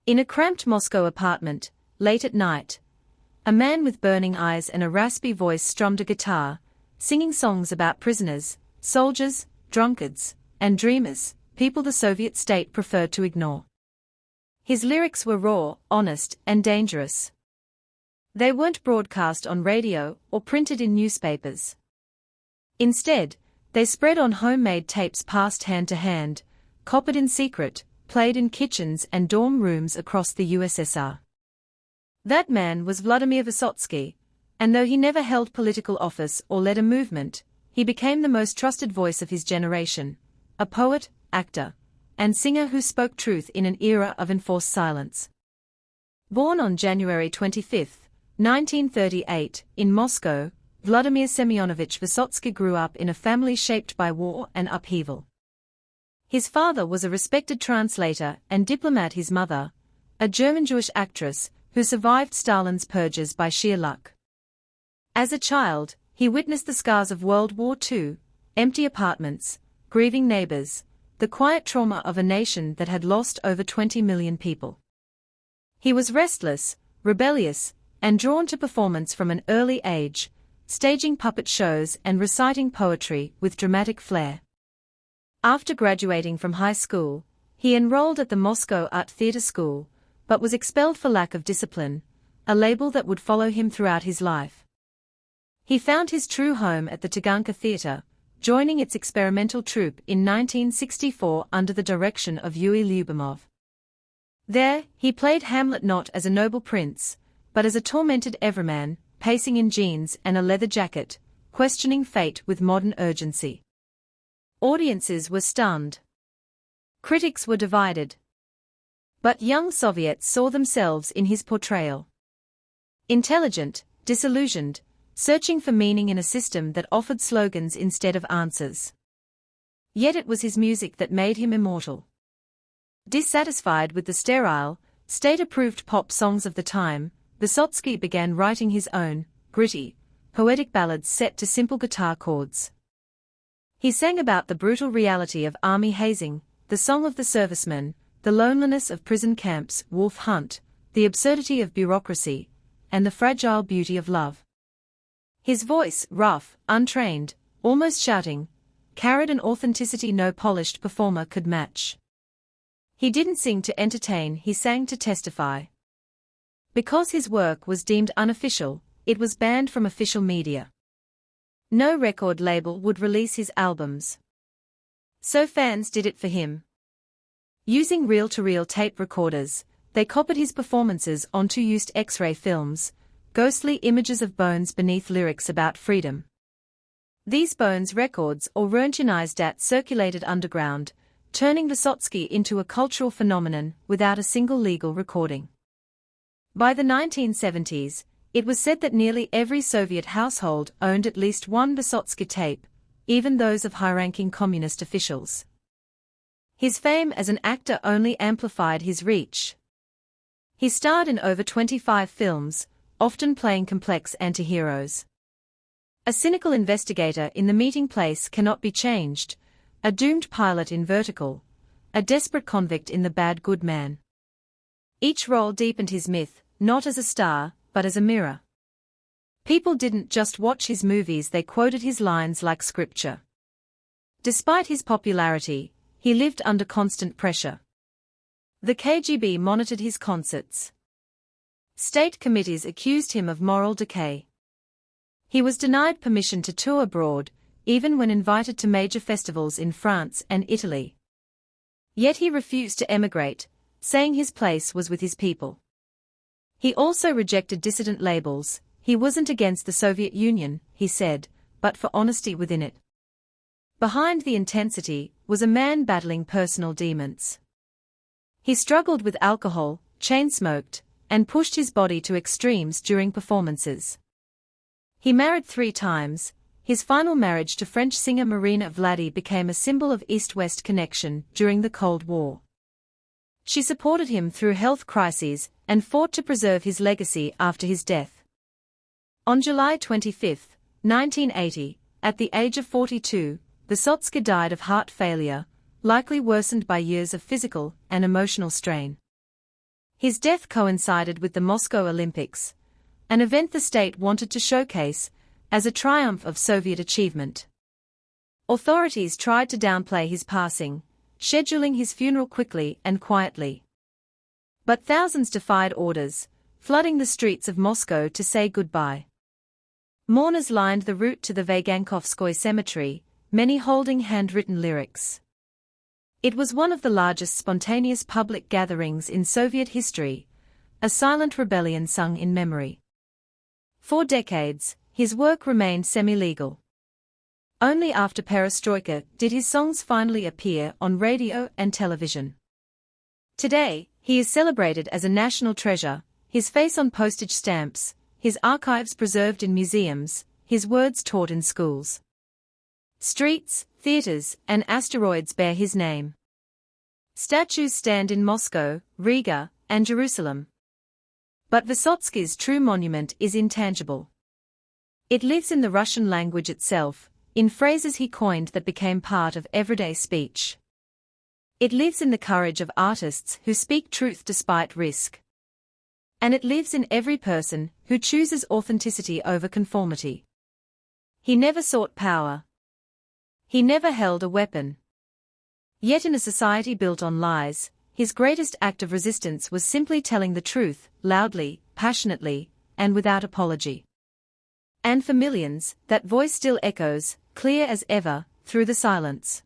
In a cramped Moscow apartment, late at night, a man with burning eyes and a raspy voice strummed a guitar, singing songs about prisoners, soldiers, drunkards, and dreamers, people the Soviet state preferred to ignore. His lyrics were raw, honest, and dangerous. They weren't broadcast on radio or printed in newspapers. Instead, they spread on homemade tapes passed hand to hand, copied in secret, played in kitchens and dorm rooms across the USSR. That man was Vladimir Vysotsky, and though he never held political office or led a movement, he became the most trusted voice of his generation, a poet, actor, and singer who spoke truth in an era of enforced silence. Born on January 25, 1938, in Moscow, Vladimir Semyonovich Vysotsky grew up in a family shaped by war and upheaval. His father was a respected translator and diplomat, his mother, a German Jewish actress, who survived Stalin's purges by sheer luck. As a child, he witnessed the scars of World War II, empty apartments, grieving neighbors, the quiet trauma of a nation that had lost over 20 million people. He was restless, rebellious, and drawn to performance from an early age, staging puppet shows and reciting poetry with dramatic flair. After graduating from high school, he enrolled at the Moscow Art Theatre School, but was expelled for lack of discipline, a label that would follow him throughout his life. He found his true home at the Taganka Theatre, joining its experimental troupe in 1964 under the direction of Yuri Lyubimov. There, he played Hamlet not as a noble prince, but as a tormented everyman, pacing in jeans and a leather jacket, questioning fate with modern urgency. Audiences were stunned. Critics were divided. But young Soviets saw themselves in his portrayal. Intelligent, disillusioned, searching for meaning in a system that offered slogans instead of answers. Yet it was his music that made him immortal. Dissatisfied with the sterile, state-approved pop songs of the time, Vysotsky began writing his own, gritty, poetic ballads set to simple guitar chords. He sang about the brutal reality of army hazing, the song of the serviceman, the loneliness of prison camps, wolf hunt, the absurdity of bureaucracy, and the fragile beauty of love. His voice, rough, untrained, almost shouting, carried an authenticity no polished performer could match. He didn't sing to entertain, he sang to testify. Because his work was deemed unofficial, it was banned from official media. No record label would release his albums. So fans did it for him. Using reel-to-reel tape recorders, they copied his performances onto used X-ray films, ghostly images of bones beneath lyrics about freedom. These bones records or Röntgenized circulated underground, turning Vysotsky into a cultural phenomenon without a single legal recording. By the 1970s, it was said that nearly every Soviet household owned at least one Vysotsky tape, even those of high-ranking communist officials. His fame as an actor only amplified his reach. He starred in over 25 films, often playing complex anti-heroes. A cynical investigator in The Meeting Place Cannot Be Changed, a doomed pilot in Vertical, a desperate convict in The Bad Good Man. Each role deepened his myth, not as a star, but as a mirror. People didn't just watch his movies, they quoted his lines like scripture. Despite his popularity, he lived under constant pressure. The KGB monitored his concerts. State committees accused him of moral decay. He was denied permission to tour abroad, even when invited to major festivals in France and Italy. Yet he refused to emigrate, saying his place was with his people. He also rejected dissident labels. He wasn't against the Soviet Union, he said, but for honesty within it. Behind the intensity was a man battling personal demons. He struggled with alcohol, chain-smoked, and pushed his body to extremes during performances. He married 3 times. His final marriage to French singer Marina Vladi became a symbol of East-West connection during the Cold War. She supported him through health crises and fought to preserve his legacy after his death. On July 25, 1980, at the age of 42, Vysotsky died of heart failure, likely worsened by years of physical and emotional strain. His death coincided with the Moscow Olympics, an event the state wanted to showcase as a triumph of Soviet achievement. Authorities tried to downplay his passing, scheduling his funeral quickly and quietly. But thousands defied orders, flooding the streets of Moscow to say goodbye. Mourners lined the route to the Vagankovskoye cemetery, many holding handwritten lyrics. It was one of the largest spontaneous public gatherings in Soviet history, a silent rebellion sung in memory. For decades, his work remained semi-legal. Only after Perestroika did his songs finally appear on radio and television. Today, he is celebrated as a national treasure, his face on postage stamps, his archives preserved in museums, his words taught in schools. Streets, theaters, and asteroids bear his name. Statues stand in Moscow, Riga, and Jerusalem. But Vysotsky's true monument is intangible. It lives in the Russian language itself, in phrases he coined that became part of everyday speech. It lives in the courage of artists who speak truth despite risk. And it lives in every person who chooses authenticity over conformity. He never sought power. He never held a weapon. Yet in a society built on lies, his greatest act of resistance was simply telling the truth, loudly, passionately, and without apology. And for millions, that voice still echoes, clear as ever, through the silence.